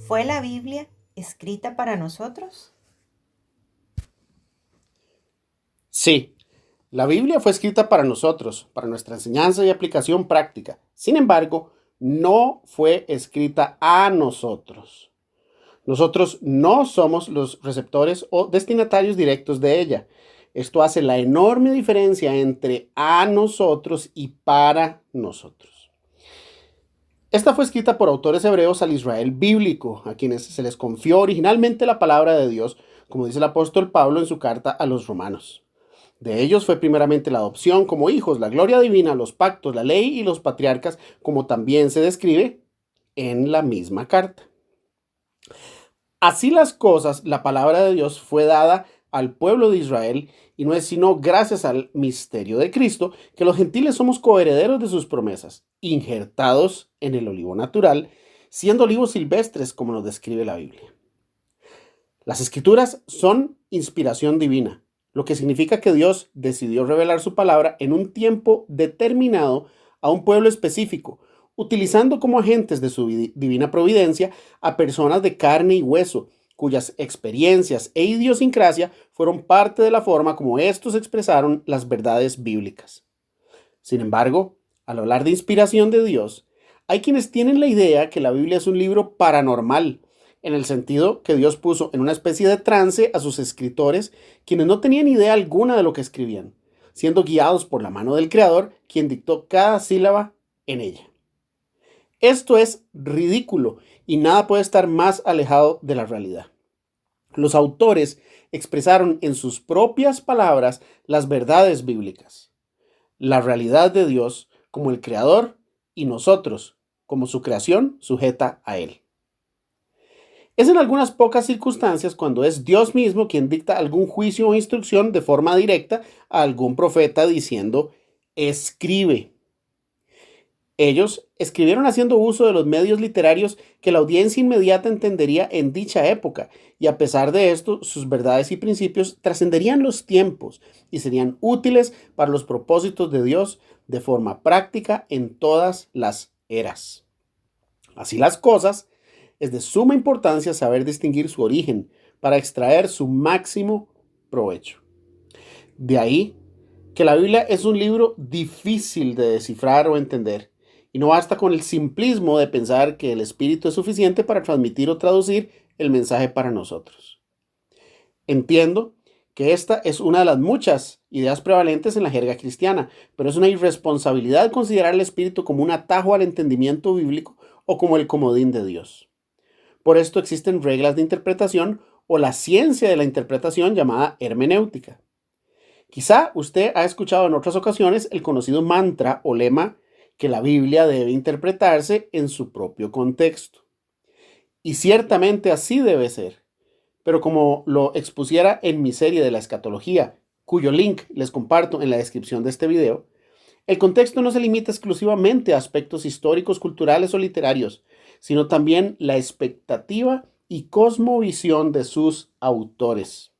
¿Fue la Biblia escrita para nosotros? Sí, la Biblia fue escrita para nosotros, para nuestra enseñanza y aplicación práctica. Sin embargo, no fue escrita a nosotros. Nosotros no somos los receptores o destinatarios directos de ella. Esto hace la enorme diferencia entre a nosotros y para nosotros. Esta fue escrita por autores hebreos al Israel bíblico, a quienes se les confió originalmente la palabra de Dios, como dice el apóstol Pablo en su carta a los romanos. De ellos fue primeramente la adopción como hijos, la gloria divina, los pactos, la ley y los patriarcas, como también se describe en la misma carta. Así las cosas, la palabra de Dios fue dada al pueblo de Israel y no es sino gracias al misterio de Cristo que los gentiles somos coherederos de sus promesas, injertados en el olivo natural, siendo olivos silvestres como nos describe la Biblia. Las escrituras son inspiración divina, lo que significa que Dios decidió revelar su palabra en un tiempo determinado a un pueblo específico, utilizando como agentes de su divina providencia a personas de carne y hueso, cuyas experiencias e idiosincrasia fueron parte de la forma como estos expresaron las verdades bíblicas. Sin embargo, al hablar de inspiración de Dios, hay quienes tienen la idea que la Biblia es un libro paranormal, en el sentido que Dios puso en una especie de trance a sus escritores, quienes no tenían idea alguna de lo que escribían, siendo guiados por la mano del Creador, quien dictó cada sílaba en ella. Esto es ridículo y nada puede estar más alejado de la realidad. Los autores expresaron en sus propias palabras las verdades bíblicas, la realidad de Dios como el Creador y nosotros como su creación sujeta a Él. Es en algunas pocas circunstancias cuando es Dios mismo quien dicta algún juicio o instrucción de forma directa a algún profeta diciendo, escribe. Ellos escribieron haciendo uso de los medios literarios que la audiencia inmediata entendería en dicha época, y a pesar de esto, sus verdades y principios trascenderían los tiempos y serían útiles para los propósitos de Dios de forma práctica en todas las eras. Así las cosas, es de suma importancia saber distinguir su origen para extraer su máximo provecho. De ahí que la Biblia es un libro difícil de descifrar o entender, y no basta con el simplismo de pensar que el Espíritu es suficiente para transmitir o traducir el mensaje para nosotros. Entiendo que esta es una de las muchas ideas prevalentes en la jerga cristiana, pero es una irresponsabilidad considerar el Espíritu como un atajo al entendimiento bíblico o como el comodín de Dios. Por esto existen reglas de interpretación o la ciencia de la interpretación llamada hermenéutica. Quizá usted ha escuchado en otras ocasiones el conocido mantra o lema que la Biblia debe interpretarse en su propio contexto. Y ciertamente así debe ser. Pero como lo expusiera en mi serie de la escatología, cuyo link les comparto en la descripción de este video, el contexto no se limita exclusivamente a aspectos históricos, culturales o literarios, sino también la expectativa y cosmovisión de sus autores.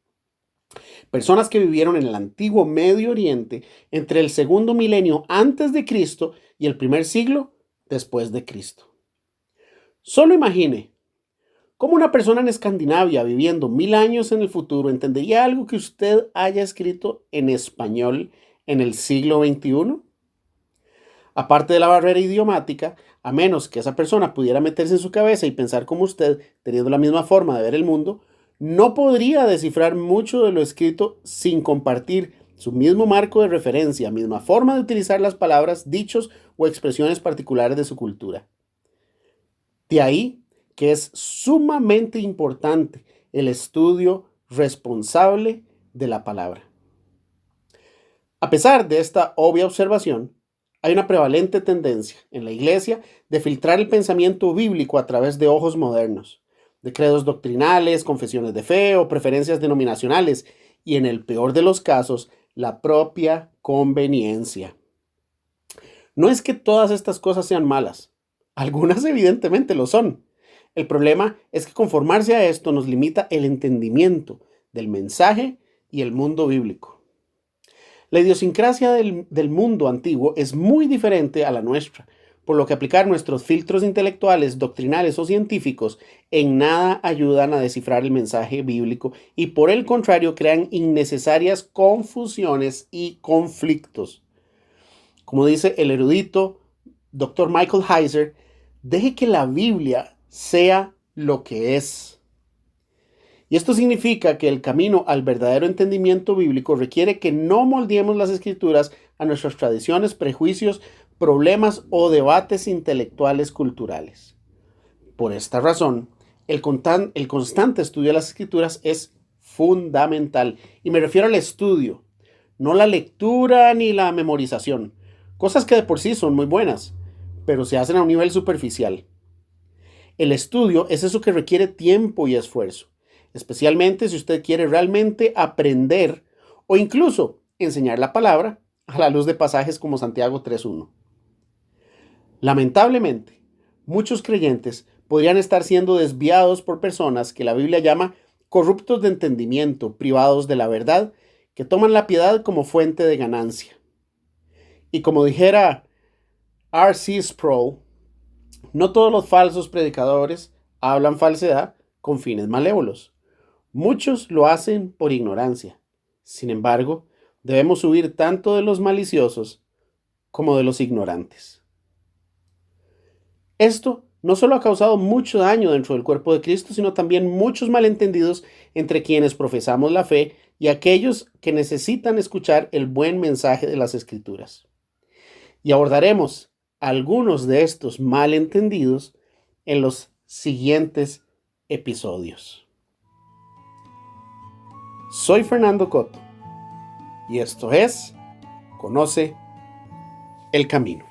Personas que vivieron en el antiguo Medio Oriente entre el segundo milenio antes de Cristo y el primer siglo después de Cristo. Solo imagine cómo una persona en Escandinavia viviendo 1000 años en el futuro entendería algo que usted haya escrito en español en el siglo XXI. Aparte de la barrera idiomática, a menos que esa persona pudiera meterse en su cabeza y pensar como usted, teniendo la misma forma de ver el mundo, no podría descifrar mucho de lo escrito sin compartir su mismo marco de referencia, misma forma de utilizar las palabras, dichos o expresiones particulares de su cultura. De ahí que es sumamente importante el estudio responsable de la palabra. A pesar de esta obvia observación, hay una prevalente tendencia en la Iglesia de filtrar el pensamiento bíblico a través de ojos modernos, de credos doctrinales, confesiones de fe o preferencias denominacionales, y en el peor de los casos, la propia conveniencia. No es que todas estas cosas sean malas, algunas evidentemente lo son. El problema es que conformarse a esto nos limita el entendimiento del mensaje y el mundo bíblico. La idiosincrasia del mundo antiguo es muy diferente a la nuestra, por lo que aplicar nuestros filtros intelectuales, doctrinales o científicos en nada ayudan a descifrar el mensaje bíblico y por el contrario crean innecesarias confusiones y conflictos. Como dice el erudito Dr. Michael Heiser, deje que la Biblia sea lo que es. Y esto significa que el camino al verdadero entendimiento bíblico requiere que no moldeemos las escrituras a nuestras tradiciones, prejuicios, problemas o debates intelectuales culturales. Por esta razón, el constante estudio de las escrituras es fundamental. Y me refiero al estudio, no la lectura ni la memorización. Cosas que de por sí son muy buenas, pero se hacen a un nivel superficial. El estudio es eso que requiere tiempo y esfuerzo, especialmente si usted quiere realmente aprender o incluso enseñar la palabra a la luz de pasajes como Santiago 3.1. Lamentablemente, muchos creyentes podrían estar siendo desviados por personas que la Biblia llama corruptos de entendimiento, privados de la verdad, que toman la piedad como fuente de ganancia. Y como dijera R.C. Sproul, no todos los falsos predicadores hablan falsedad con fines malévolos. Muchos lo hacen por ignorancia. Sin embargo, debemos huir tanto de los maliciosos como de los ignorantes. Esto no solo ha causado mucho daño dentro del cuerpo de Cristo, sino también muchos malentendidos entre quienes profesamos la fe y aquellos que necesitan escuchar el buen mensaje de las Escrituras. Y abordaremos algunos de estos malentendidos en los siguientes episodios. Soy Fernando Coto y esto es Conoce el Camino.